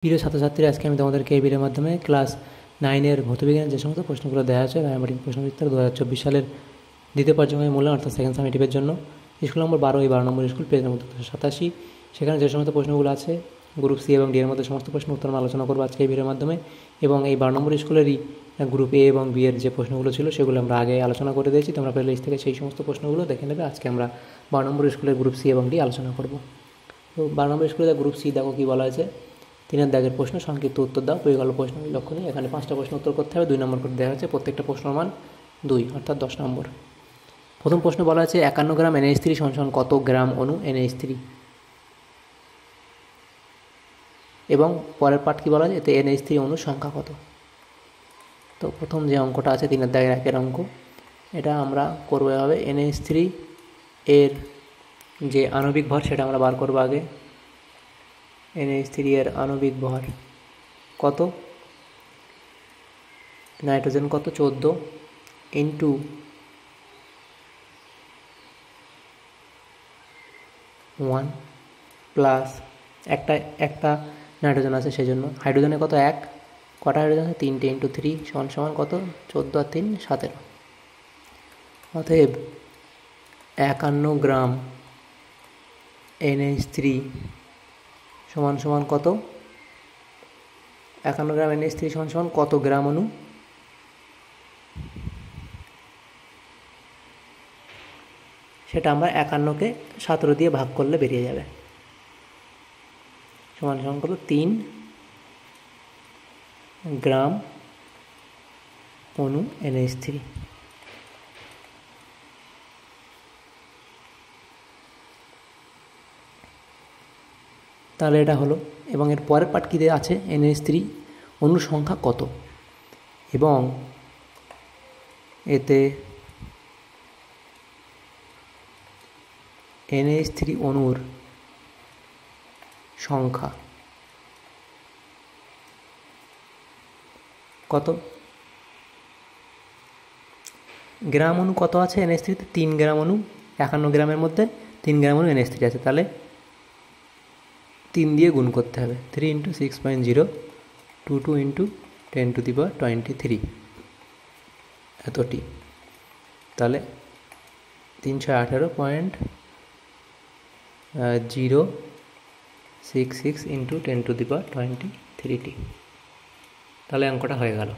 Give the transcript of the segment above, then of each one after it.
প্রিয় ছাত্রছাত্রী, আজকে আমি তোমাদেরকে এই ভিডিওর মাধ্যমে ক্লাস 9-এর ভৌতবিজ্ঞানের যে সমস্ত প্রশ্নগুলো দেওয়া আছে গ্রামাটিক প্রশ্নোত্তর 2024 সালের দ্বিতীয় পর্যায়ে মূল্যায়ন অর্থাৎ সেকেন্ড সামেটিভের জন্য স্কুল নম্বর 12 এই 12 নম্বর স্কুল পেজ নম্বর 87, সেখানে যে সমস্ত প্রশ্নগুলো আছে গ্রুপ সি এবং ডি এর মধ্যে সমস্ত প্রশ্ন উত্তর আমরা আলোচনা করবো আজকে এই ভিডিওর মাধ্যমে। এবং এই 12 নম্বর স্কুলেরই গ্রুপ এ এবং বি এর যে প্রশ্নগুলো ছিল সেগুলো আমরা আগে আলোচনা করে দিয়েছি, তোমরা প্লে লিস্ট থেকে সেই সমস্ত প্রশ্নগুলো দেখে নেবে। আজকে আমরা 12 নম্বর স্কুলের গ্রুপ সি এবং ডি আলোচনা করব। তো 12 নম্বর স্কুলে গ্রুপ সি দেখো কী বলা হয়েছে, 3 দাগের প্রশ্ন সংক্ষিপ্ত উত্তর দাও, পরিকল্প প্রশ্ন লক্ষ্য নিয়ে। এখানে 5টা প্রশ্ন উত্তর করতে হবে, 2 নম্বর করে দেওয়া হয়েছে, প্রত্যেকটা প্রশ্নের মান 2 অর্থাৎ 10 নম্বর। প্রথম প্রশ্ন বলা আছে 51 গ্রাম NH3 সমান কত গ্রাম অণু NH3, এবং পরের পার্ট কী বলা আছে, এতে NH3 অণুর সংখ্যা কত। তো প্রথম যে অঙ্কটা আছে 3 দাগের 1 অঙ্ক, এটা আমরা করবো এভাবে। NH3 এর যে আণবিক ভর সেটা আমরা বার করবো আগে। NH3 এর আণবিক ভর কত, নাইট্রোজেন কত 14 ইন্টু 1 প্লাস একটা নাইট্রোজেন আছে সেই জন্য হাইড্রোজেনে কত 1, কটা হাইড্রোজেন আছে 3টে ইন্টু 3 সমান কত 14 আর 3 17। অতএব 51 গ্রাম NH3 সমান কত, 51 গ্রাম NH3 সমান কত গ্রাম অণু, সেটা আমরা 51কে 17 দিয়ে ভাগ করলে বেরিয়ে যাবে। সমান কত 3 গ্রাম অণু NH3। তাহলে এটা হলো, এবং এর পরের পার্ট কী আছে, NH3 অণুর সংখ্যা কত, এবং এতে NH3 অণুর সংখ্যা কত, গ্রাম অণু কত আছে NH3-তে, 3 গ্রাম অণু, 51 গ্রামের মধ্যে 3 গ্রাম অণু NH3 আছে, তাহলে 3 দিয়ে গুণ করতে হবে, 3 × 6.022 × 10⁻23 এতটি, তাহলে 318.066 × 10⁻23টি। তাহলে অঙ্কটা হয়ে গেল।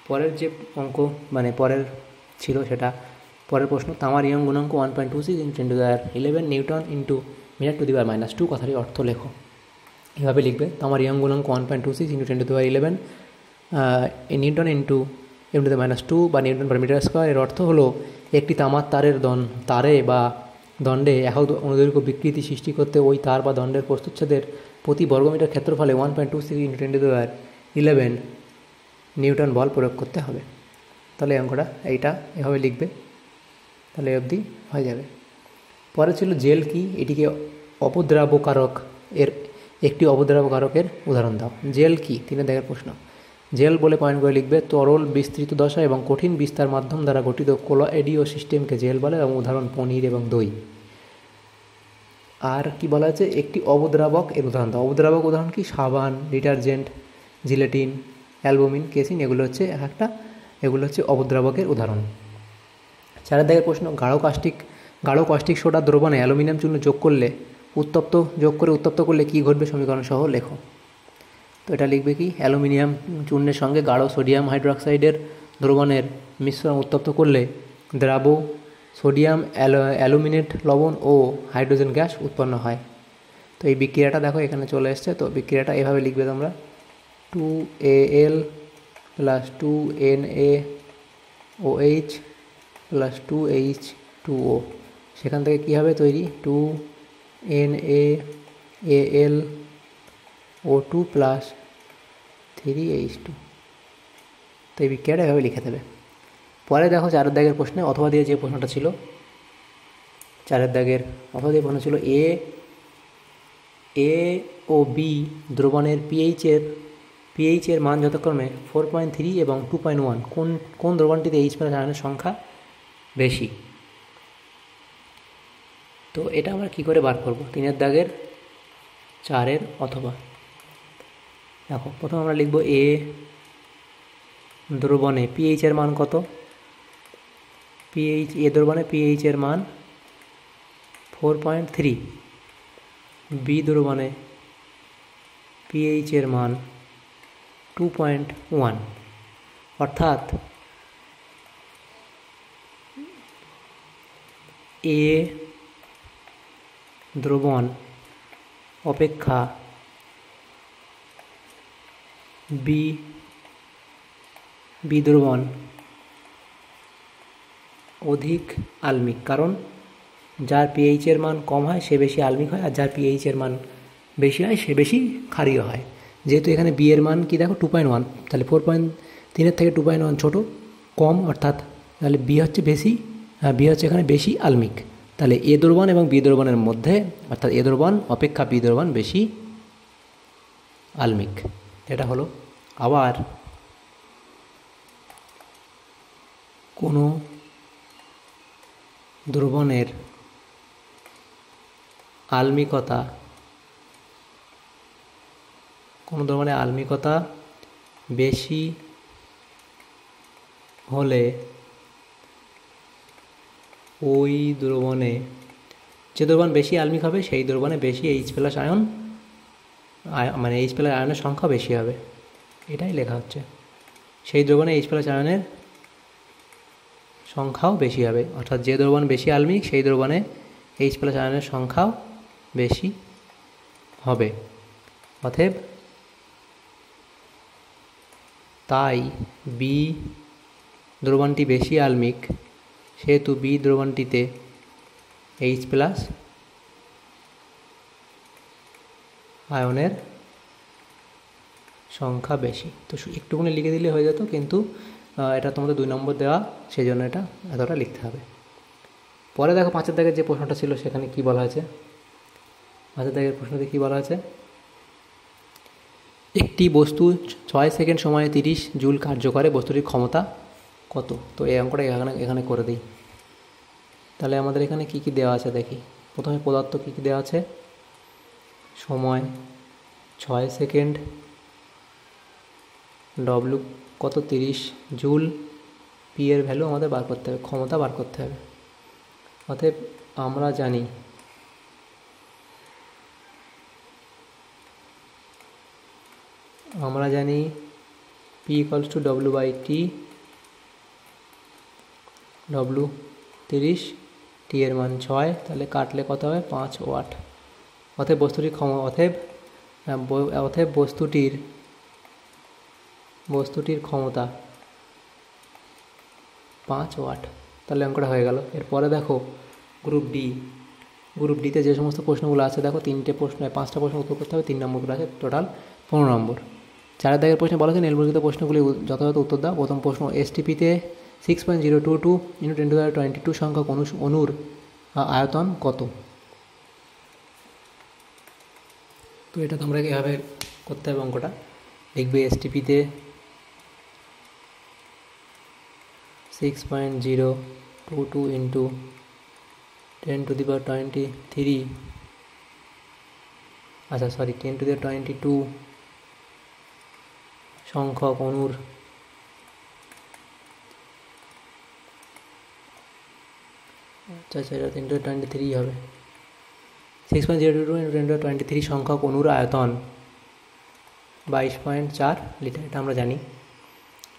পরের যে অঙ্ক মানে পরের ছিল সেটা পরের প্রশ্ন, তামার ইয়ং গুণাঙ্ক 1.26 × 10⁻11 নিউটন ইন্টু m²-2 কথাটি অর্থ লেখো। এভাবে লিখবে, তামার ইয়ং গুণাঙ্ক 1.26 × 10⁻11 নিউটন ইন্টু m², বা নিউটন/মিটার²। এর অর্থ হলো একটি তামার তারে বা দণ্ডে একক অনুদৈর্ঘ্য বিকৃতি সৃষ্টি করতে ওই তার বা দণ্ডের প্রস্তুচ্ছেদের প্রতি বর্গমিটার ক্ষেত্রফলে 1.26 × 10⁻11 নিউটন বল প্রয়োগ করতে হবে। তাহলে অঙ্কটা এইটা এভাবে লিখবে, তাহলে অবধি হয়ে যাবে। পরে ছিল জেল কি, এটিকে অপদ্রাবকারক এর একটি অপদ্রাবকারকের উদাহরণ দাও। জেল কি 3 দাগের প্রশ্ন। জেল বলে পয়েন্ট করে লিখবে, তরল বিস্তৃত দশা এবং কঠিন বিস্তার মাধ্যম দ্বারা গঠিত কোলয়েডীয় সিস্টেমকে জেল বলে, এবং উদাহরণ পনির এবং দই। আর কি বলা আছে, একটি অবদ্রাবক এর উদাহরণ দাও। অবদ্রাবক উদাহরণ কি, সাবান, ডিটারজেন্ট, জিলেটিন, অ্যালবুমিন, কেসিন, এগুলো হচ্ছে অবদ্রাবকের উদাহরণ। 4 দাগের প্রশ্ন, গাঢ় কাস্টিক সোডা দ্রবণে অ্যালুমিনিয়াম চূর্ণ যোগ করে উত্তপ্ত করলে কী ঘটবে, সমীকরণ সহ লেখো। তো এটা লিখবে কি, অ্যালুমিনিয়াম চূর্ণের সঙ্গে গাঢ় সোডিয়াম হাইড্রোক্সাইডের দ্রবণের মিশ্রণ উত্তপ্ত করলে দ্রাব সোডিয়াম অ্যালুমিনেট লবণ ও হাইড্রোজেন গ্যাস উৎপন্ন হয়। তো এই বিক্রিয়াটা দেখো এখানে চলে এসছে। তো বিক্রিয়াটা এভাবে লিখবে তোমরা, 2Al + 2NaOH + 2H2O, সেখান থেকে কী হবে তৈরি, 2NaAlO2 + 3H2। তো এই বিক্রিয়াটা এভাবে লিখে দেবে। পরে দেখো 4 দাগের প্রশ্নে অথবা দিয়ে যে প্রশ্নটা ছিল, 4 দাগের অথবা দিয়ে প্রশ্ন ছিল, এ ও বি দ্রবণের পিএইচের মান যথাক্রমে 4.3 এবং 2.1, কোন দ্রবণটিতে H+ আয়নের সংখ্যা বেশি। তো এটা আমরা কি করে বার করব, 3 দাগের 4 অথবা দেখো প্রথমে আমরা লিখব এ দ্রবণে পিএইচের মান কত, পিএইচ এ দ্রবণে পিএইচের মান 4.3, বি দ্রবণে পিএইচের মান 2.1, অর্থাৎ এ দ্রবণ অপেক্ষা বি দ্রবণ অধিক আলমিক, কারণ যার পিএইচের মান কম হয় সে বেশি আলমিক হয়, আর যার পিএইচের মান বেশি হয় সে বেশি ক্ষারীয় হয়। যেহেতু এখানে বি এর মান কি দেখো 2.1, তাহলে 4.3 থেকে 2.1 ছোটো কম, অর্থাৎ তাহলে বি হচ্ছে বেশি, বি হচ্ছে এখানে বেশি আলমিক। তাহলে এ দ্রবণ এবং বি দ্রবণের মধ্যে, অর্থাৎ এ দ্রবণ অপেক্ষা বি দ্রবণ বেশি আলমিক, এটা হলো। আবার কোনো দ্রবণের আলমিকতা, কোনো দ্রবণের আলমিকতা বেশি হলে ওই দ্রবণে, যে দ্রবণ বেশি আলমিক হবে সেই দ্রবণে বেশি H+ আয়ন, মানে H+ আয়নের সংখ্যা বেশি হবে, এটাই লেখা হচ্ছে। সেই দ্রবণে H+ আয়নের সংখ্যাও বেশি হবে, অর্থাৎ যে দ্রবণ বেশি আলমিক সেই দ্রবণে H+ আয়নের সংখ্যাও বেশি হবে। অতএব তাই বি দ্রবণটি বেশি আলমিক, সেহেতু বি দ্রবণটিতে H+ আয়নের সংখ্যা বেশি। তো একটুখানি লিখে দিলে হয়ে যেত, কিন্তু এটা তোমাদের 2 নম্বর দেওয়া, সেই জন্য এটা এতটা লিখতে হবে। পরে দেখো 5 দাগের যে প্রশ্নটা ছিল সেখানে কি বলা আছে। 5 দাগের প্রশ্নতে কি বলা আছে, একটি বস্তু 6 সেকেন্ড সময়ে 30 জুল কার্য করে, বস্তুটির ক্ষমতা কত? তো এই অঙ্কটা এখানে করে দিই। তাহলে আমাদের এখানে কি কি দেওয়া আছে দেখি। প্রথমে পদার্থ কি কি দেওয়া আছে, সময় 6 সেকেন্ড, ডব্লিউ কত 30 জুল, পি এর ভ্যালু আমাদের বার করতে হবে, ক্ষমতা বার করতে হবে। অতএব আমরা জানি P equals to W/T, W 30, টি এর মান 6, তাহলে কাটলে কত হবে 5 ওয়াট। অতএব বস্তুটির অতএব বস্তুটির ক্ষমতা 5 ওয়াট। তাহলে অঙ্কটা হয়ে গেল। এরপরে দেখো গ্রুপ ডিতে যে সমস্ত প্রশ্নগুলো আছে দেখো, 5টা প্রশ্ন উত্তর করতে হবে, 3 নম্বর করে আছে, টোটাল 15 নম্বর। 4 দাগের প্রশ্নে বলা আছে নিম্নলিখিত প্রশ্নগুলি যথাযথ উত্তর দাও। প্রথম প্রশ্ন, STPতে 6.022 × 1022 সংখ্যক অণুর আয়তন কত? তো এটা তোমরা কীভাবে করতে হবে অঙ্কটা, লিখবে STPতে 6.022 × 1023, আচ্ছা সরি 1022 সংখ্যক অণুর আচ্ছা এটা 1023 হবে। 6.022 × 1023 সংখ্যক অণুর আয়তন 22.4 লিটার, এটা আমরা জানি।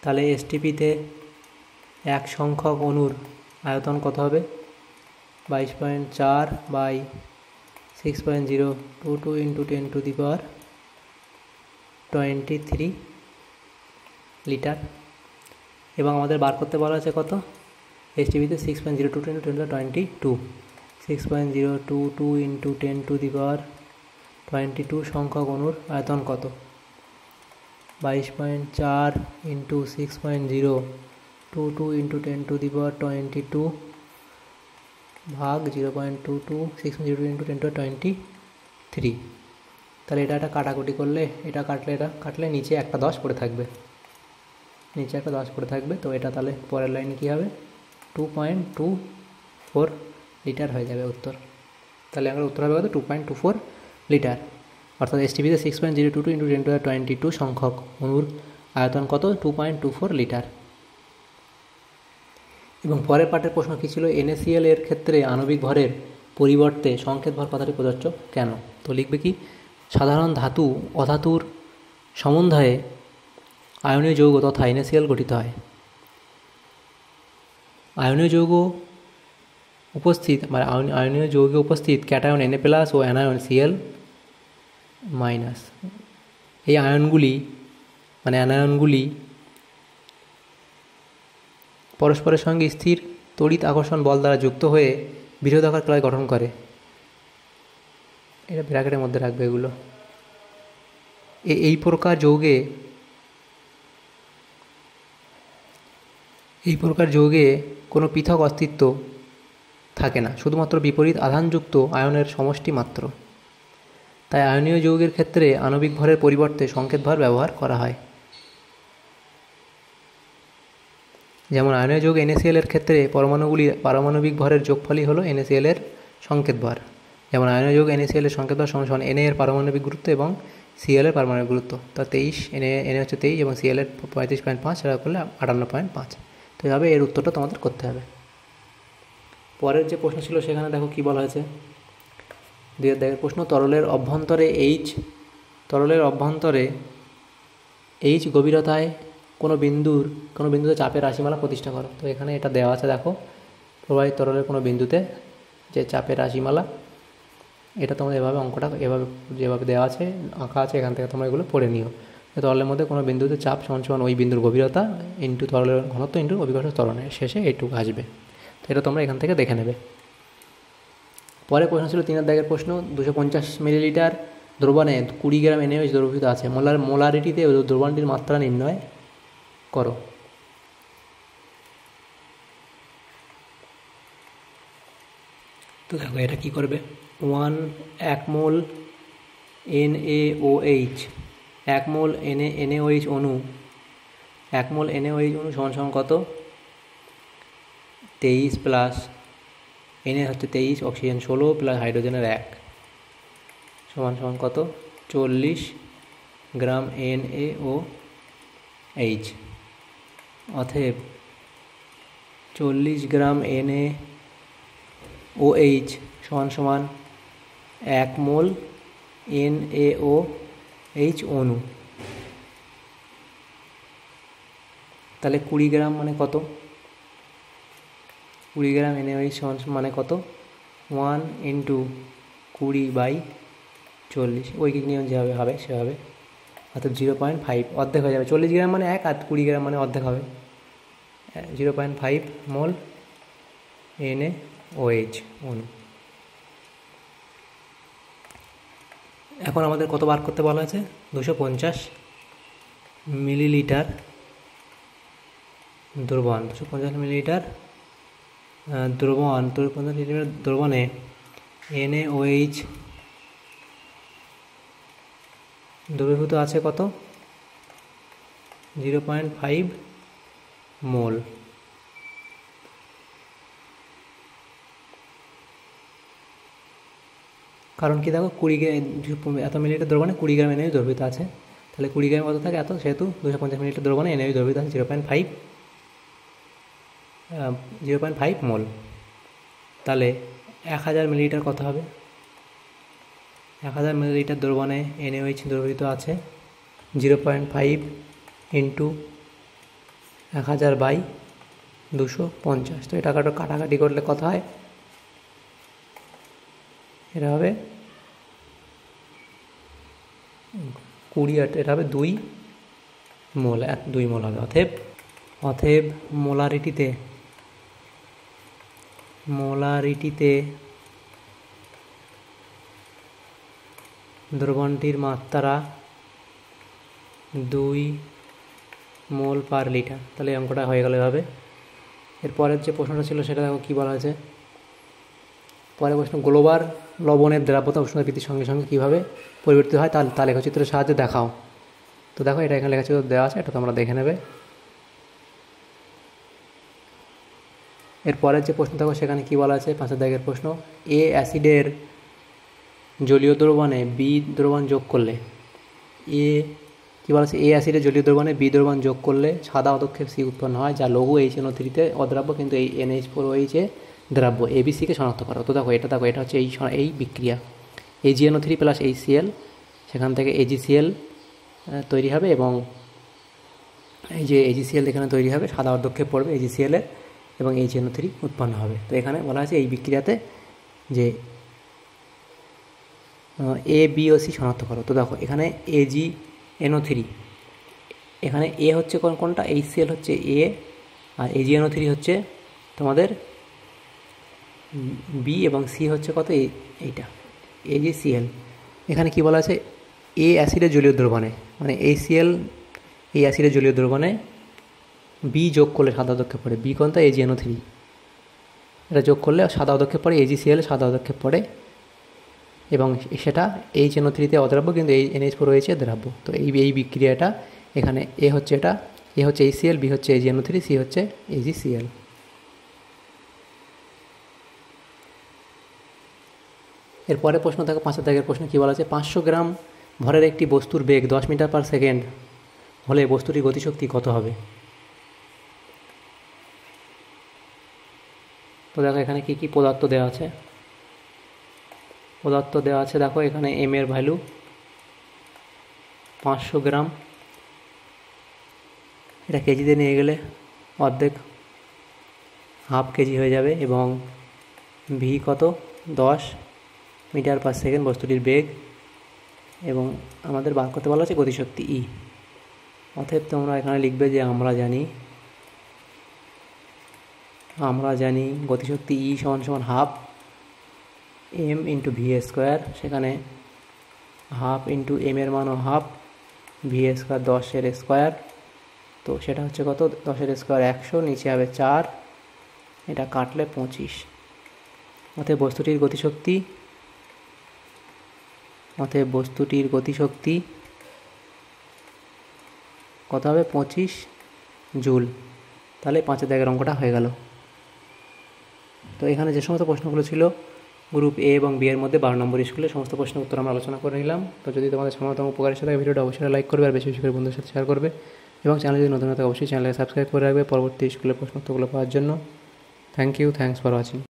তাহলে STPতে 1 সংখ্যক অণুর আয়তন কত হবে, 22.4 বাই 6.022 × 1023 লিটার। এবং আমাদের বার করতে বলা আছে কত, STPতে 6.022 × 1022, 6.022 × 1022 সংখ্যক অণুর আয়তন কত, 22.4 × 6.022 × 1022 ভাগ 0.22, 6.022 × 1023। তাহলে এটা একটা কাটাকুটি করলে, এটা কাটলে নিচে একটা 10 পড়ে থাকবে, তো এটা তাহলে পরের লাইনে কী হবে, 2.24 লিটার হয়ে যাবে উত্তর। তাহলে আমার উত্তর হবে কত, 2.24 লিটার। অর্থাৎ এসটিপিতে 6.022 × 10^22 সংখ্যক অণুর আয়তন কত? 2.24 লিটার। এবং পরের পাঠের প্রশ্ন কী ছিল? NaCl এর ক্ষেত্রে আণবিক ভরের পরিবর্তে সংকেত ভর কথাটি প্রযোজ্য কেন? তো লিখবে কি, সাধারণ ধাতু অধাতুর সমন্বয়ে আয়নীয় যৌগ তথা NaCl গঠিত হয়। আয়নীয় যৌগ উপস্থিত মানে আয়নীয় যৌগে উপস্থিত ক্যাটায়ন Na+ ও অ্যানায়ন Cl-। এই আয়নগুলি মানে অ্যানায়নগুলি পরস্পরের সঙ্গে স্থির তড়িৎ আকর্ষণ বল দ্বারা যুক্ত হয়ে বৃহদাকার ক্লয় গঠন করে। এটা ব্র্যাকেটের মধ্যে রাখবে এগুলো। এই প্রকার যৌগে কোনো পৃথক অস্তিত্ব থাকে না, শুধুমাত্র বিপরীত আধানযুক্ত আয়নের সমষ্টি মাত্র। তাই আয়নীয় যৌগের ক্ষেত্রে আণবিক ভরের পরিবর্তে সংকেত ভর ব্যবহার করা হয়। যেমন আয়নীয় যৌগ NaCl এর ক্ষেত্রে পরমাণুগুলির পারমাণবিক ভরের যোগফলই হলো NaCl এর সংকেত ভর। যেমন আয়নীয় যৌগ NaCl এর সংকেত ভর সমান Na এর পারমাণবিক গুরুত্ব এবং Cl এর পারমাণবিক গুরুত্ব। তা 23, Na হচ্ছে 23 এবং Cl এর 35.5, সেটা করলে 58.5। তো এইভাবে এর উত্তরটা তোমাদের করতে হবে। পরের যে প্রশ্ন ছিল সেখানে দেখো কী বলা হয়েছে। 2 দাগের প্রশ্ন, তরলের অভ্যন্তরে H গভীরতায় কোনো বিন্দুতে চাপের রাশিমালা প্রতিষ্ঠা করো। তো এখানে এটা দেওয়া আছে, দেখো প্রবাহিত তরলের কোনো বিন্দুতে যে চাপের রাশিমালা, এটা তোমরা এভাবে অঙ্কটা যেভাবে দেওয়া আছে আঁকা আছে, এখান থেকে তোমরা এগুলো পড়ে নিও। তরলের মধ্যে কোনো বিন্দুতে চাপ সমান ওই বিন্দুর গভীরতা ইন্টু তরলের ঘনত্ব ইন্টু অভিকর্ষ ত্বরণের শেষে এইটুকু আসবে। তো এটা তোমরা এখান থেকে দেখে নেবে। পরে প্রশ্ন ছিল 3 দাগের প্রশ্ন, 250 মিলিলিটার দ্রবণে 20 গ্রাম NaOH দ্রবীভূত আছে, মোলারিটিতে দ্রবণটির মাত্রা নির্ণয় করো। তো দেখো এটা কী করবে, 1 মোল NaOH, 1 মোল NaOH অণু, 1 মোল NaOH অণু সমান কত? 23 প্লাস Na হচ্ছে 23, অক্সিজেন 16 প্লাস হাইড্রোজেনের 1 সমান কত? 40 গ্রাম NaOH। অতএব 40 গ্রাম NaOH সমান 1 মোল NaOH অণু। তাহলে 20 গ্রাম মানে কত? 20 গ্রাম NaOH মানে কত? 1 × 20/40, ঐকিক নিয়ম যেভাবে হবে সেভাবে, অর্থাৎ 0.5, অর্ধেক হয়ে যাবে। 40 গ্রাম মানে 1 আর 20 গ্রাম মানে অর্ধেক হবে, 0.5 মোল NaOH অণু। এখন আমাদের কত বার করতে বলা হয়েছে? 250 মিলিলিটার দ্রবণ, 250 মিলিলিটার দ্রবণে NaOH দ্রবীভূত আছে কত? 0.5 মোল। কারণ কি দেখো, 20 এত মিলিলিটার দ্রবণে 20 গ্রাম NaOH দ্রবীভূত আছে, তাহলে 20 গ্রাম কত থাকে? এত, সেহেতু 250 মিলিলিটার দ্রবণে NaOH দ্রবীভূত আছে 0.5 মোল। তাহলে 1000 মিলিলিটার কত হবে? 1000 মিলিলিটার দ্রবণে NaOH দ্রবীভূত আছে 0.5 × 1000/250। তো এটা কাটাকাটি করলে কত হয়? এটা হবে 20, এটা হবে 2 মোল, 2 মোল হবে। অতএব মোলারিটিতে দ্রবণটির মাত্রা 2 মোল পার লিটার। তাহলে অঙ্কটা হয়ে গেল এভাবে। এরপরের যে প্রশ্নটা ছিল সেটা দেখো কী বলা হয়েছে। পরের প্রশ্ন, গ্লোবাল লবণের দ্রাব্যতা উষ্ণতা বৃদ্ধির সঙ্গে সঙ্গে কীভাবে পরিবর্তিত হয় তা লেখচিত্রের সাহায্যে দেখাও। তো দেখো এটা এখানে লেখাচিত্র দেওয়া আছে, এটা তোমরা দেখে নেবে। এরপরের যে প্রশ্ন দেখো সেখানে কী বলা আছে, 5 দাগের প্রশ্ন, অ্যাসিডের জলীয় দ্রবণে বি দ্রবণ যোগ করলে কী বলা আছে, এ অ্যাসিডে জলীয় দ্রবণে বি দ্রবণ যোগ করলে সাদা অধক্ষেপ সি উৎপন্ন হয়, যা লঘু HNO3-তে অদ্রাব্য কিন্তু এই NH4OH-এ দ্রাব্য। ABC-কে শনাক্ত করো। তো দেখো এটা হচ্ছে এই বিক্রিয়া AgNO3 প্লাস HCl, সেখান থেকে AgCl তৈরি হবে এবং এই যে AgCl এখানে তৈরি হবে, সাদা অর্ধক্ষেপ পড়বে AgCl-এর এবং HNO3 উৎপন্ন হবে। তো এখানে বলা আছে এই বিক্রিয়াতে যে A, B ও C শনাক্ত করো। তো দেখো এখানে AgNO3, এখানে A হচ্ছে কোনটা, HCl হচ্ছে A, আর AgNO3 হচ্ছে তোমাদের B এবং C হচ্ছে কত, এইটা AgCl। এখানে কি বলা আছে, A অ্যাসিডের জলীয় দ্রবণে, মানে HCl এই অ্যাসিডের জলীয় দ্রবণে B যোগ করলে সাদা অধক্ষেপ পড়ে, B কোনটা, AgNO3, এটা যোগ করলে সাদা অধক্ষেপ পড়ে, AgCl সাদা অধক্ষেপ পড়ে এবং সেটা HNO3-তে অদ্রাব্য কিন্তু এই NH4OH-এ দ্রাব্য। তো এই বিক্রিয়াটা এখানে A হচ্ছে HCl, B হচ্ছে AgNO3, C হচ্ছে AgCl। এরপরে প্রশ্ন দেখো 5 দাগের প্রশ্ন কী বলা আছে, 500 গ্রাম ভরের একটি বস্তুর বেগ 10 মিটার পার সেকেন্ড হলে বস্তুটির গতিশক্তি কত হবে? তো দেখো এখানে কী পদার্থ দেওয়া আছে, দেখো এখানে M এর ভ্যালু 500 গ্রাম, এটা কেজিতে নিয়ে গেলে অর্ধেক হাফ কেজি হয়ে যাবে এবং ভি কত, 10 মিটার পার সেকেন্ড বস্তুটির বেগ, এবং আমাদের বার করতে বলা হচ্ছে গতিশক্তি ই। অতএব তোমরা এখানে লিখবে যে আমরা জানি গতিশক্তি ই সমান half M into V square, সেখানে হাফ ইন্টু এম এর মানও হাফ, ভি স্কোয়ার 10-এর স্কোয়ার, তো সেটা হচ্ছে কত, 10-এর স্কোয়ার 100, নিচে হবে 4, এটা কাটলে 25। অতএব বস্তুটির গতিশক্তি কত হবে, 25 জুল। তাহলে 5 দাগের অঙ্কটা হয়ে গেল। তো এখানে যে সমস্ত প্রশ্নগুলো ছিল গ্রুপ A এবং B এর মধ্যে 12 নম্বর স্কুলে, সমস্ত প্রশ্নের উত্তর আমরা আলোচনা করে নিলাম। তো যদি তোমাদের সামান্যতম উপকার এসে থাকে ভিডিওটা অবশ্যই লাইক করবে আর বেশি বেশি করে বন্ধুদের সাথে শেয়ার করবে এবং চ্যানেল যদি নতুন থাকে অবশ্যই চ্যানেলকে সাবস্ক্রাইব করে রাখবে পরবর্তী স্কুলের প্রশ্ন উত্তরগুলো পাওয়ার জন্য। Thanks for watching.